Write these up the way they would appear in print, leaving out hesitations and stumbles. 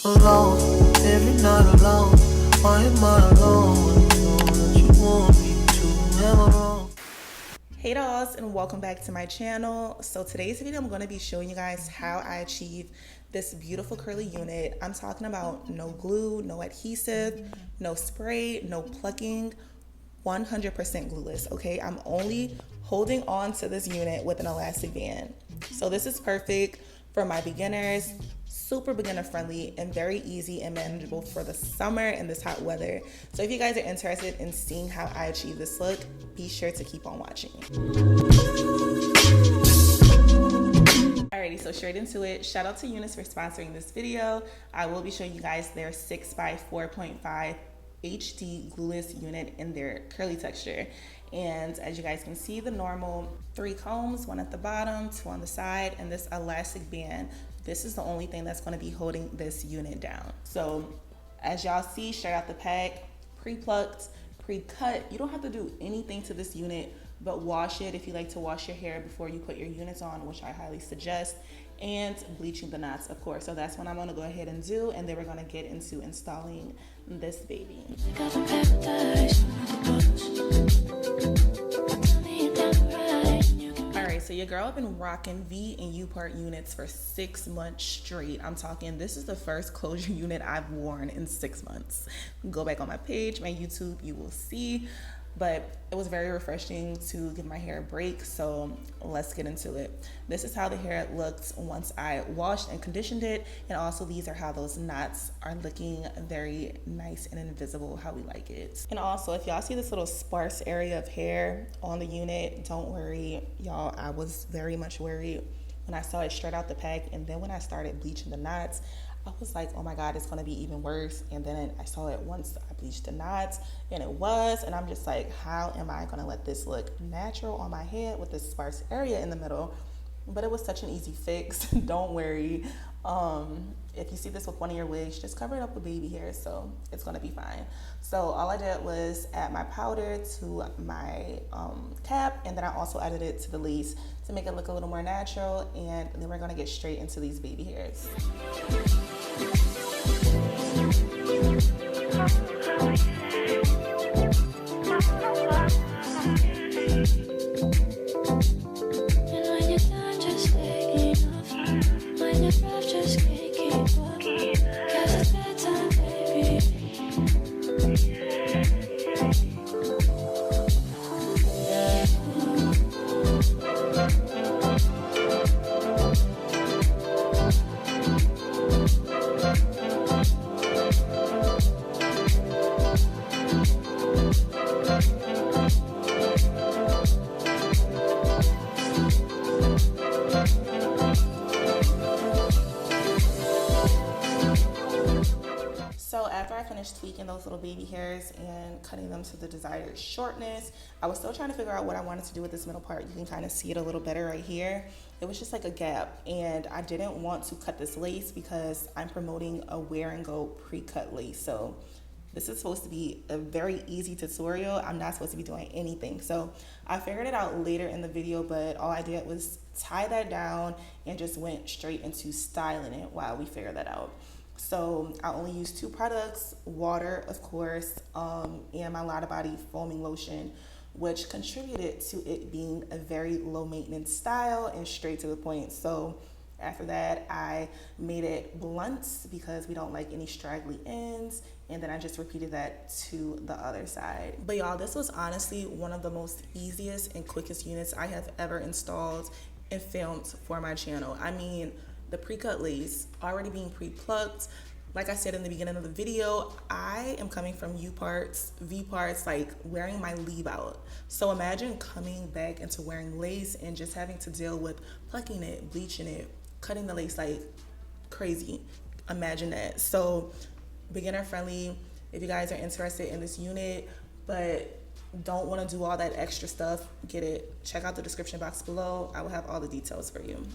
alone, if you're not alone, why am I alone when you know that you want me to? Am I wrong? Hey dolls, and welcome back to my channel. So today's video I'm going to be showing you guys how I achieve this beautiful curly unit. I'm talking about no glue, no adhesive, no spray, no plucking, 100% glueless, okay? I'm only holding on to this unit with an elastic band. So this is perfect for my beginners, super beginner friendly, and very easy and manageable for the summer and this hot weather. So if you guys are interested in seeing how I achieve this look, be sure to keep on watching. Alrighty, so straight into it. Shout out to UNice for sponsoring this video. I will be showing you guys their 6x4.5 HD glueless unit in their curly texture. And as you guys can see, the normal 3 combs, 1 at the bottom, 2 on the side, and this elastic band. This is the only thing that's going to be holding this unit down. So as y'all see straight out the pack, pre-plucked, pre-cut. You don't have to do anything to this unit but wash it if you like to wash your hair before you put your units on, which I highly suggest, and bleaching the knots, of course. So that's what I'm going to go ahead and do, and then we're going to get into installing this baby. Alright, so your girl have been rocking V and U part units for 6 months straight. I'm talking, this is the first closure unit I've worn in 6 months. Go back on my page, my YouTube, you will see. But it was very refreshing to give my hair a break, so let's get into it. This is how the hair looked once I washed and conditioned it, and also these are how those knots are looking, very nice and invisible, how we like it. And also, if y'all see this little sparse area of hair on the unit, don't worry, y'all. I was very much worried when I saw it straight out the pack, and then when I started bleaching the knots, I was like, oh my God, it's gonna be even worse. And then I saw it once I bleached the knots, and it was, and I'm just like, how am I gonna let this look natural on my head with this sparse area in the middle? But it was such an easy fix. Don't worry. If you see this with one of your wigs, just cover it up with baby hair, so it's gonna be fine. So all I did was add my powder to my cap, and then I also added it to the lace to make it look a little more natural, and then we're gonna get straight into these baby hairs. So after I finished tweaking those little baby hairs and cutting them to the desired shortness, I was still trying to figure out what I wanted to do with this middle part. You can kind of see it a little better right here. It was just like a gap, and I didn't want to cut this lace because I'm promoting a wear and go pre-cut lace. So this is supposed to be a very easy tutorial. I'm not supposed to be doing anything. So I figured it out later in the video, but all I did was tie that down and just went straight into styling it while we figured that out. So I only used 2 products, water, of course, and my Lotta body foaming lotion, which contributed to it being a very low maintenance style and straight to the point. So after that, I made it blunt because we don't like any straggly ends, and then I just repeated that to the other side. But y'all, this was honestly one of the most easiest and quickest units I have ever installed and filmed for my channel. I mean, the pre-cut lace already being pre-plucked. Like I said in the beginning of the video, I am coming from U parts, V parts, like wearing my leave out. So imagine coming back into wearing lace and just having to deal with plucking it, bleaching it, cutting the lace like crazy. Imagine that. So beginner friendly, if you guys are interested in this unit, but don't want to do all that extra stuff, get it. Check out the description box below. I will have all the details for you.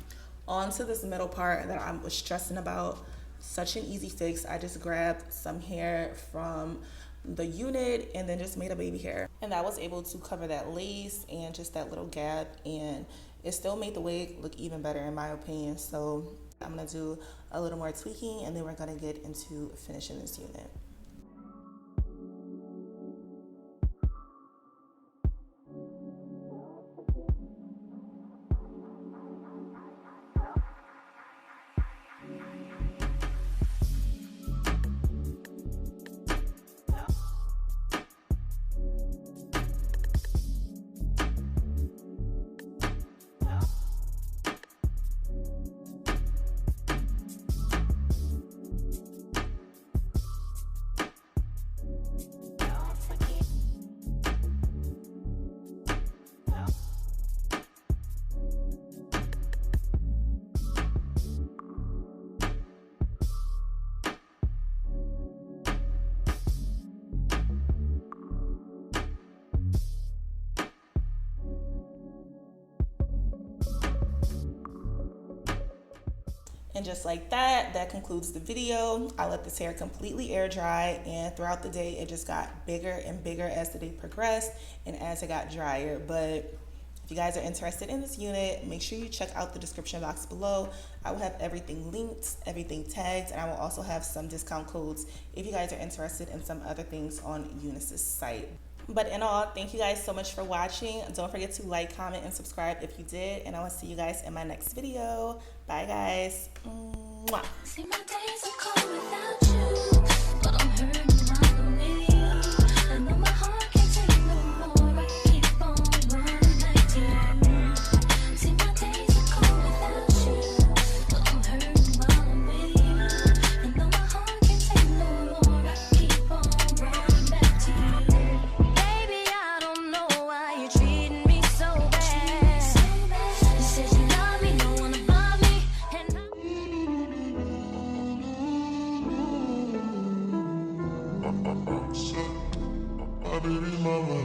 On to this middle part that I was stressing about. Such an easy fix. I just grabbed some hair from the unit and then just made a baby hair, and that was able to cover that lace and just that little gap, and it still made the wig look even better in my opinion. So I'm gonna do a little more tweaking and then we're gonna get into finishing this unit. And just like that, that concludes the video. I let this hair completely air dry, and throughout the day it just got bigger and bigger as the day progressed and as it got drier. But if you guys are interested in this unit, make sure you check out the description box below. I will have everything linked, everything tagged, and I will also have some discount codes if you guys are interested in some other things on UNice's site. But in all, thank you guys so much for watching. Don't forget to like, comment, and subscribe if you did. And I will see you guys in my next video. Bye, guys. Mwah. See, my days are cold without you, but I'm hurting while I'm with you. I know my heart can't take no more. I keep on running back to you. See, my days are cold without you, but I'm hurting while I'm with you. I know my heart can't take no more. I keep on running back to you. Baby, I don't know why you're treating me so bad. You said you love me, no one above me, and My baby mama,